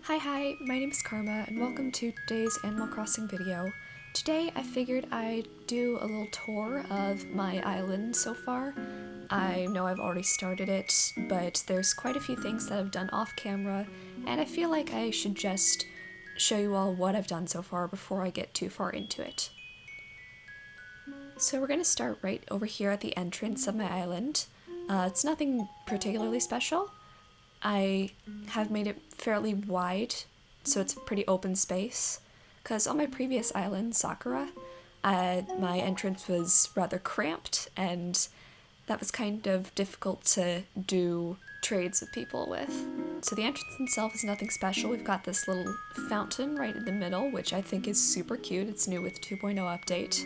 Hi, my name is Karma and welcome to today's Animal Crossing video. Today I figured I'd do a little tour of my island so far. I know I've already started it, but there's quite a few things that I've done off camera, and I feel like I should just show you all what I've done so far before I get too far into it. So we're going to start right over here at the entrance of my island. It's nothing particularly special. I have made it fairly wide, so it's a pretty open space, because on my previous island, Sakura, my entrance was rather cramped, and that was kind of difficult to do trades with people with. So the entrance itself is nothing special. We've got this little fountain right in the middle, which I think is super cute. It's new with 2.0 update.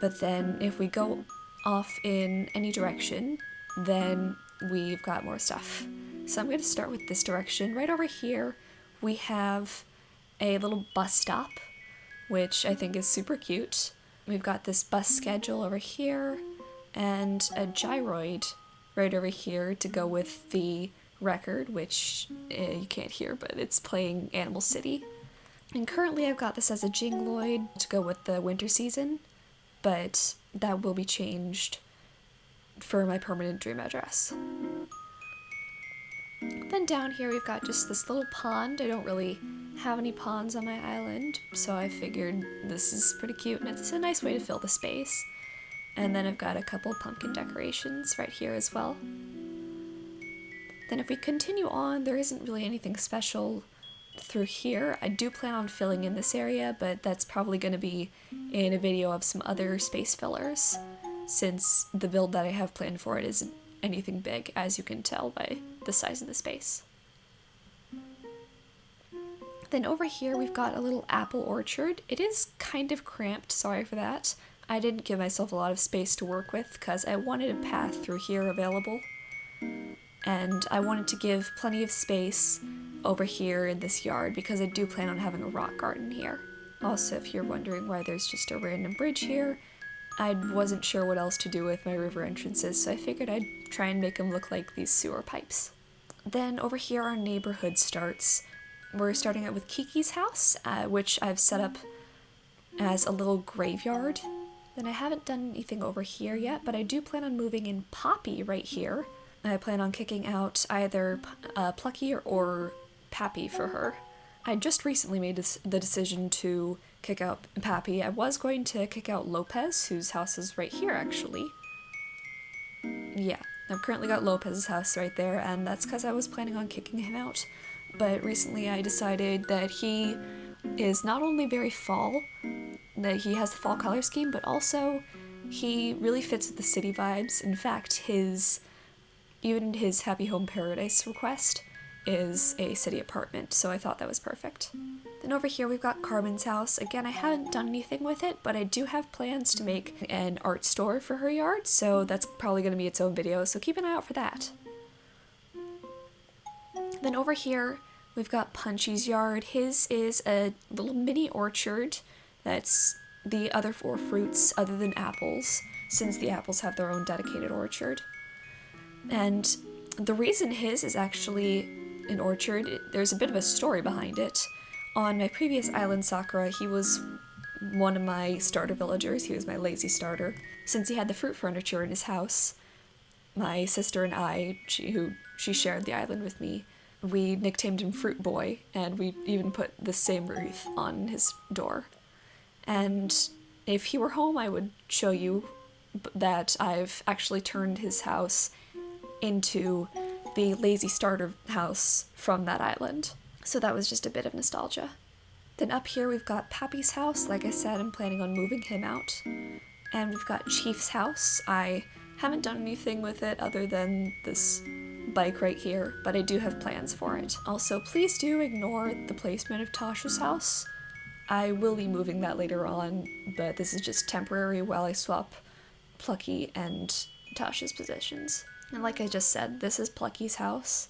But then if we go off in any direction, then we've got more stuff. So I'm going to start with this direction. Right over here we have a little bus stop, which I think is super cute. We've got this bus schedule over here and a gyroid right over here to go with the record, which you can't hear, but it's playing Animal City. And currently I've got this as a jingloid to go with the winter season, but that will be changed for my permanent dream address. Then down here we've got just this little pond. I don't really have any ponds on my island, so I figured this is pretty cute and it's a nice way to fill the space. And then I've got a couple pumpkin decorations right here as well. Then if we continue on, there isn't really anything special through here. I do plan on filling in this area, but that's probably going to be in a video of some other space fillers, since the build that I have planned for it isn't anything big, as you can tell by the size of the space. Then over here we've got a little apple orchard. It is kind of cramped, sorry for that. I didn't give myself a lot of space to work with because I wanted a path through here available. And I wanted to give plenty of space over here in this yard because I do plan on having a rock garden here. Also, if you're wondering why there's just a random bridge here, I wasn't sure what else to do with my river entrances, so I figured I'd try and make them look like these sewer pipes. Then over here our neighborhood starts. We're starting out with Kiki's house, which I've set up as a little graveyard. Then I haven't done anything over here yet, but I do plan on moving in Poppy right here. I plan on kicking out either Plucky or Pappy for her. I just recently made the decision to kick out Pappy. I was going to kick out Lopez, whose house is right here actually. Yeah, I've currently got Lopez's house right there, and that's because I was planning on kicking him out. But recently I decided that he is not only very fall, that he has the fall color scheme, but also he really fits with the city vibes. In fact, even his Happy Home Paradise request is a city apartment, so I thought that was perfect. Then over here we've got Carmen's house. Again, I haven't done anything with it, but I do have plans to make an art store for her yard, so that's probably going to be its own video, so keep an eye out for that. Then over here we've got Punchy's yard. His is a little mini orchard that's the other 4 fruits other than apples, since the apples have their own dedicated orchard. And the reason his is actually an orchard, there's a bit of a story behind it. On my previous island, Sakura, he was one of my starter villagers. He was my lazy starter. Since he had the fruit furniture in his house, my sister and I, she shared the island with me, we nicknamed him Fruit Boy, and we even put the same wreath on his door. And if he were home, I would show you that I've actually turned his house into the lazy starter house from that island. So that was just a bit of nostalgia. Then up here we've got Pappy's house. Like I said, I'm planning on moving him out. And we've got Chief's house. I haven't done anything with it other than this bike right here, but I do have plans for it. Also, please do ignore the placement of Tasha's house. I will be moving that later on, but this is just temporary while I swap Plucky and Tasha's positions. And like I just said, this is Plucky's house,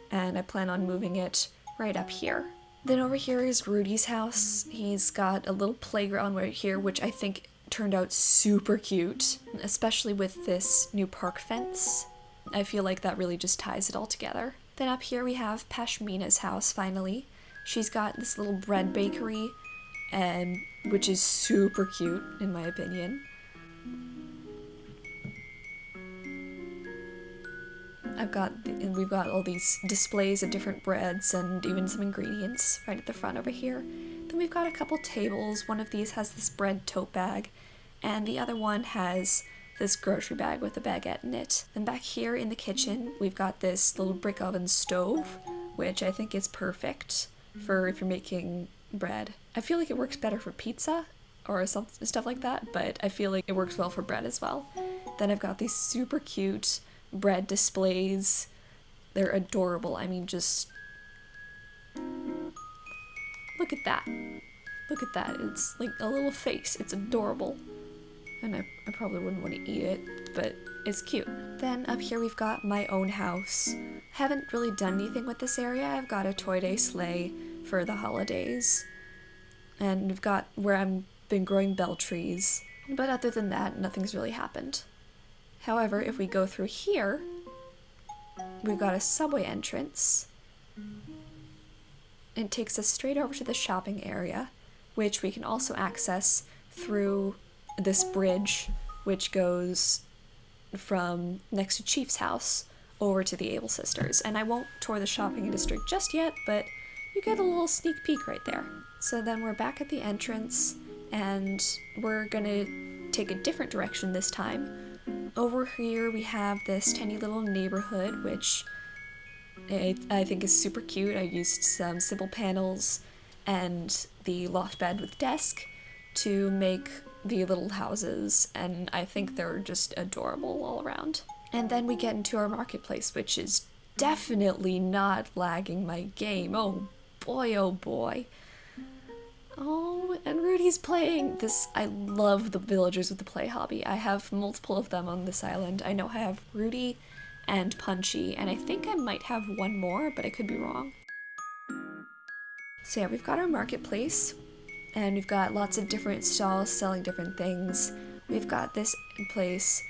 and I plan on moving it right up here. Then over here is Rudy's house. He's got a little playground right here, which I think turned out super cute, especially with this new park fence. I feel like that really just ties it all together. Then up here we have Pashmina's house, finally. She's got this little bread bakery, and which is super cute, in my opinion. We've got all these displays of different breads and even some ingredients right at the front over here. Then we've got a couple tables. One of these has this bread tote bag, and the other one has this grocery bag with a baguette in it. And back here in the kitchen, we've got this little brick oven stove, which I think is perfect for if you're making bread. I feel like it works better for pizza or stuff like that, but I feel like it works well for bread as well. Then I've got these super cute bread displays. They're adorable. I mean, just look at that. Look at that. It's like a little face. It's adorable. And I probably wouldn't want to eat it, but it's cute. Then up here we've got my own house. Haven't really done anything with this area. I've got a Toy Day sleigh for the holidays. And we've got where I've been growing bell trees. But other than that, nothing's really happened. However, if we go through here, we've got a subway entrance. It takes us straight over to the shopping area, which we can also access through this bridge, which goes from next to Chief's house over to the Able Sisters. And I won't tour the shopping district just yet, but you get a little sneak peek right there. So then we're back at the entrance, and we're gonna take a different direction this time. Over here we have this tiny little neighborhood, which I think is super cute. I used some simple panels and the loft bed with desk to make the little houses, and I think they're just adorable all around. And then we get into our marketplace, which is definitely not lagging my game. Oh boy, oh boy. Oh, and Rudy's playing this. I love the villagers with the play hobby. I have multiple of them on this island. I know I have Rudy and Punchy, and I think I might have one more, but I could be wrong. So yeah, we've got our marketplace, and we've got lots of different stalls selling different things. We've got this place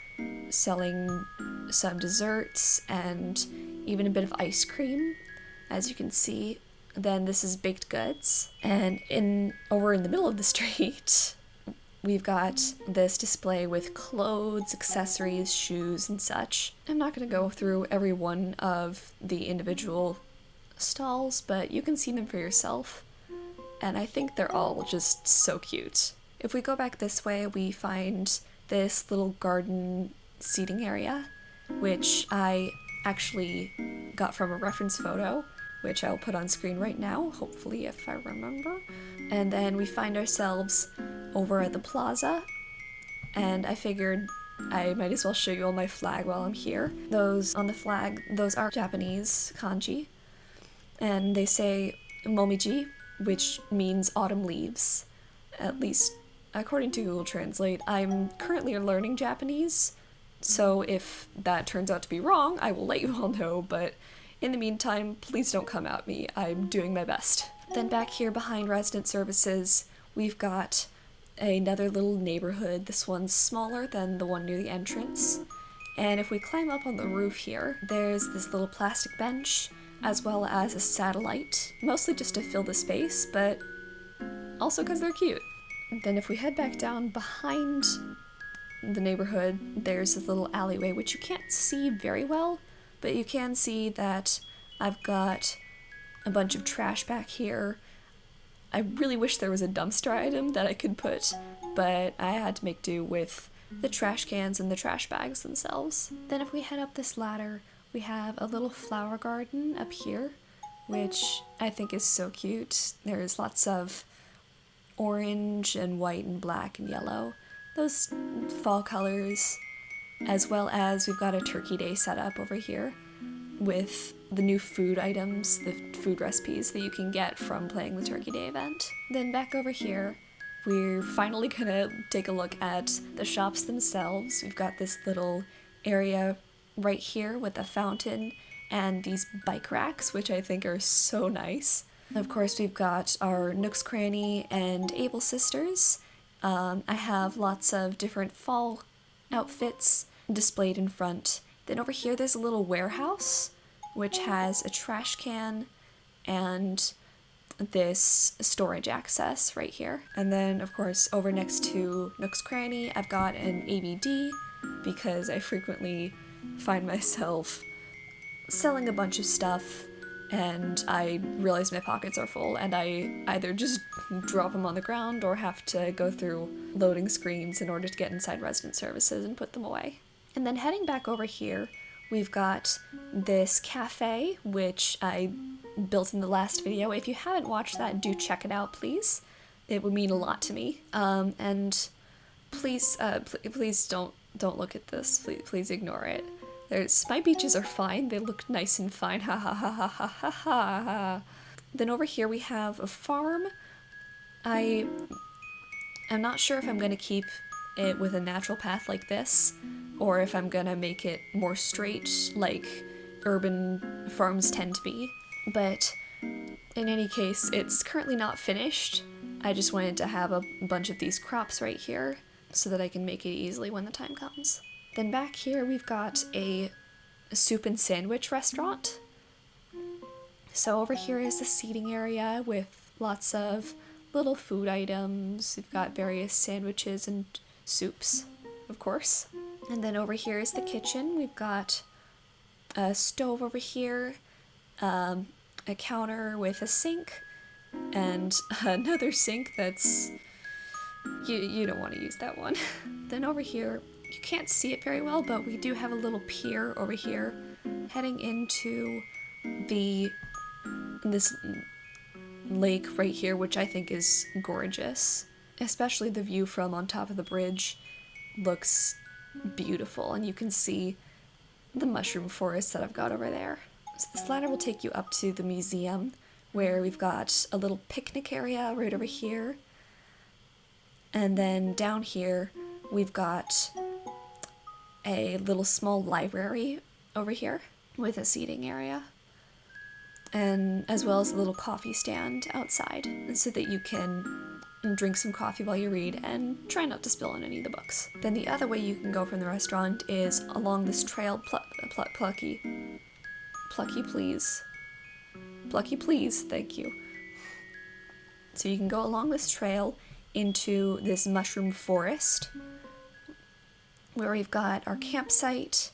selling some desserts and even a bit of ice cream, as you can see. Then this is baked goods, and over in the middle of the street, we've got this display with clothes, accessories, shoes, and such. I'm not going to go through every one of the individual stalls, but you can see them for yourself, and I think they're all just so cute. If we go back this way, we find this little garden seating area, which I actually got from a reference photo, which I'll put on screen right now, hopefully if I remember. And then we find ourselves over at the Plaza, and I figured I might as well show you all my flag while I'm here. Those on the flag, those are Japanese kanji, and they say momiji, which means autumn leaves, at least according to Google Translate. I'm currently learning Japanese, so if that turns out to be wrong, I will let you all know, but in the meantime, please don't come at me. I'm doing my best. Then back here behind resident services, we've got another little neighborhood. This one's smaller than the one near the entrance. And if we climb up on the roof here, there's this little plastic bench, as well as a satellite, mostly just to fill the space, but also because they're cute. And then if we head back down behind the neighborhood, there's this little alleyway, which you can't see very well, but you can see that I've got a bunch of trash back here. I really wish there was a dumpster item that I could put, but I had to make do with the trash cans and the trash bags themselves. Then if we head up this ladder, we have a little flower garden up here, which I think is so cute. There's lots of orange and white and black and yellow, those fall colors, as well as we've got a turkey day set up over here with the new food items, the food recipes that you can get from playing the Turkey Day event. Then back over here, we're finally gonna take a look at the shops themselves. We've got this little area right here with a fountain and these bike racks, which I think are so nice. Of course, we've got our Nook's Cranny and Able Sisters. I have lots of different fall outfits displayed in front. Then over here there's a little warehouse which has a trash can and this storage access right here. And then, of course, over next to Nook's Cranny, I've got an ABD because I frequently find myself selling a bunch of stuff and I realize my pockets are full and I either just drop them on the ground or have to go through loading screens in order to get inside resident services and put them away. And then heading back over here, we've got this cafe, which I built in the last video. If you haven't watched that, do check it out, please. It would mean a lot to me. And please, please don't look at this. Please ignore it. My beaches are fine. They look nice and fine. Ha ha ha ha ha ha ha. Then over here we have a farm. I'm not sure if I'm gonna keep it with a natural path like this, or if I'm gonna make it more straight like urban farms tend to be. But in any case, it's currently not finished. I just wanted to have a bunch of these crops right here so that I can make it easily when the time comes. Then back here we've got a soup and sandwich restaurant. So over here is the seating area with lots of little food items. We've got various sandwiches and soups, of course. And then over here is the kitchen. We've got a stove over here, a counter with a sink, and another sink that's... You don't want to use that one. Then over here, you can't see it very well, but we do have a little pier over here heading into this lake right here, which I think is gorgeous. Especially the view from on top of the bridge looks beautiful, and you can see the mushroom forest that I've got over there. So this ladder will take you up to the museum, where we've got a little picnic area right over here. And then down here, we've got a little small library over here with a seating area, and as well as a little coffee stand outside so that you can drink some coffee while you read and try not to spill on any of the books. Then the other way you can go from the restaurant is along this trail. Plucky please, thank you. So you can go along this trail into this mushroom forest, where we've got our campsite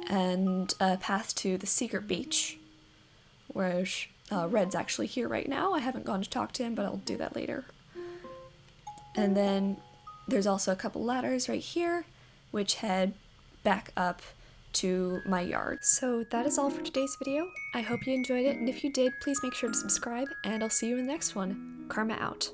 and a path to the secret beach, where Red's actually here right now. I haven't gone to talk to him, but I'll do that later. And then there's also a couple ladders right here, which head back up to my yard. So that is all for today's video. I hope you enjoyed it, and if you did, please make sure to subscribe, and I'll see you in the next one. Karma out.